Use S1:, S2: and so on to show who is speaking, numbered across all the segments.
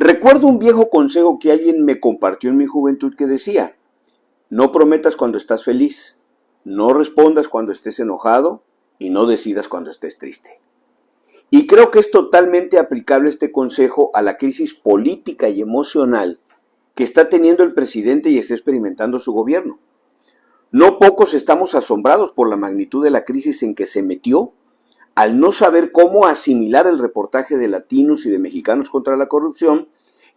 S1: Recuerdo un viejo consejo que alguien me compartió en mi juventud que decía: no prometas cuando estás feliz, no respondas cuando estés enojado y no decidas cuando estés triste. Y creo que es totalmente aplicable este consejo a la crisis política y emocional que está teniendo el presidente y está experimentando su gobierno. No pocos estamos asombrados por la magnitud de la crisis en que se metió al no saber cómo asimilar el reportaje de Latinos y de Mexicanos contra la Corrupción,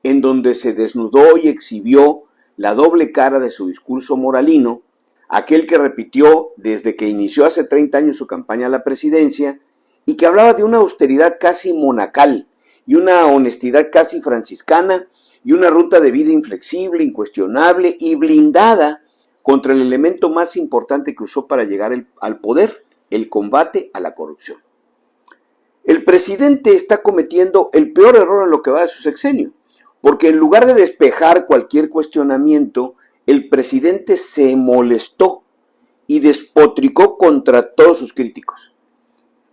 S1: en donde se desnudó y exhibió la doble cara de su discurso moralino, aquel que repitió desde que inició hace 30 años su campaña a la presidencia y que hablaba de una austeridad casi monacal y una honestidad casi franciscana y una ruta de vida inflexible, incuestionable y blindada contra el elemento más importante que usó para llegar al poder, el combate a la corrupción. El presidente está cometiendo el peor error en lo que va de su sexenio, porque en lugar de despejar cualquier cuestionamiento, el presidente se molestó y despotricó contra todos sus críticos.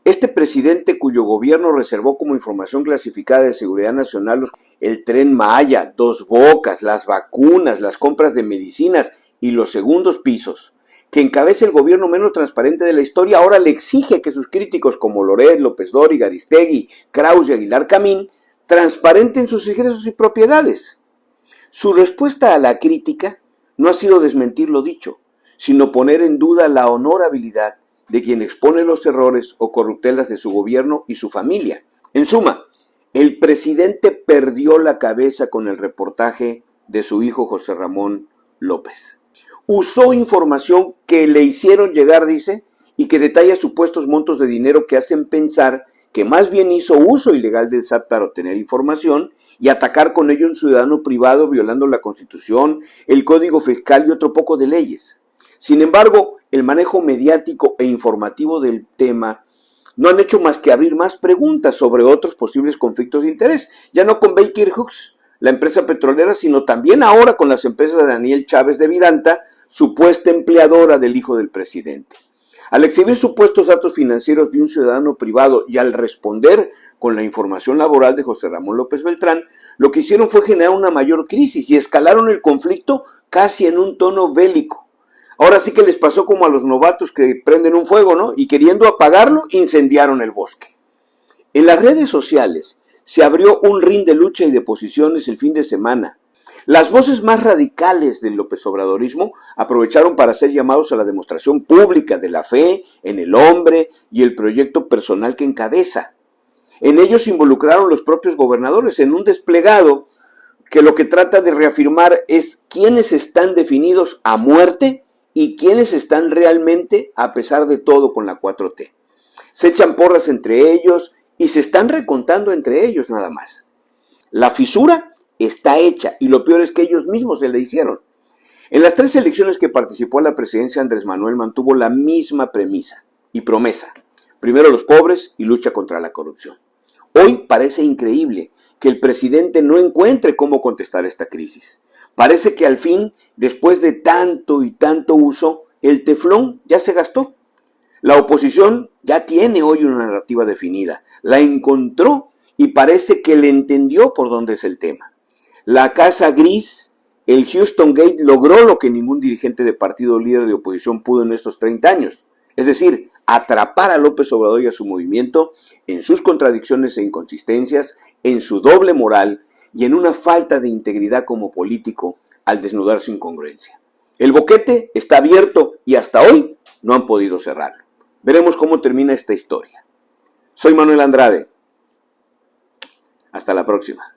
S1: Este presidente, cuyo gobierno reservó como información clasificada de seguridad nacional el Tren Maya, Dos Bocas, las vacunas, las compras de medicinas y los segundos pisos, que encabeza el gobierno menos transparente de la historia, ahora le exige que sus críticos como Loret, López Dóriga, Aristegui, Kraus y Aguilar Camín transparenten sus ingresos y propiedades. Su respuesta a la crítica no ha sido desmentir lo dicho, sino poner en duda la honorabilidad de quien expone los errores o corruptelas de su gobierno y su familia. En suma, el presidente perdió la cabeza con el reportaje de su hijo José Ramón López. Usó información que le hicieron llegar, dice, y que detalla supuestos montos de dinero que hacen pensar que más bien hizo uso ilegal del SAT para obtener información y atacar con ello a un ciudadano privado violando la Constitución, el Código Fiscal y otro poco de leyes. Sin embargo, el manejo mediático e informativo del tema no han hecho más que abrir más preguntas sobre otros posibles conflictos de interés, ya no con Baker Hughes, la empresa petrolera, sino también ahora con las empresas de Daniel Chávez de Vidanta, supuesta empleadora del hijo del presidente. Al exhibir supuestos datos financieros de un ciudadano privado y al responder con la información laboral de José Ramón López Beltrán, lo que hicieron fue generar una mayor crisis y escalaron el conflicto casi en un tono bélico. Ahora sí que les pasó como a los novatos que prenden un fuego, ¿no? Y queriendo apagarlo, incendiaron el bosque. En las redes sociales se abrió un ring de lucha y de posiciones el fin de semana. Las voces más radicales del López Obradorismo aprovecharon para hacer llamados a la demostración pública de la fe en el hombre y el proyecto personal que encabeza. En ellos se involucraron los propios gobernadores en un desplegado que lo que trata de reafirmar es quiénes están definidos a muerte y quiénes están realmente a pesar de todo con la 4T. Se echan porras entre ellos y se están recontando entre ellos nada más. La fisura está hecha y lo peor es que ellos mismos se la hicieron. En las 3 elecciones que participó a la presidencia, Andrés Manuel mantuvo la misma premisa y promesa: primero los pobres y lucha contra la corrupción. Hoy parece increíble que el presidente no encuentre cómo contestar esta crisis. Parece que al fin, después de tanto y tanto uso, el teflón ya se gastó. La oposición ya tiene hoy una narrativa definida, la encontró y parece que le entendió por dónde es el tema. La Casa Gris, el Houston Gate, logró lo que ningún dirigente de partido líder de oposición pudo en estos 30 años. Es decir, atrapar a López Obrador y a su movimiento en sus contradicciones e inconsistencias, en su doble moral y en una falta de integridad como político al desnudar su incongruencia. El boquete está abierto y hasta hoy no han podido cerrarlo. Veremos cómo termina esta historia. Soy Manuel Andrade. Hasta la próxima.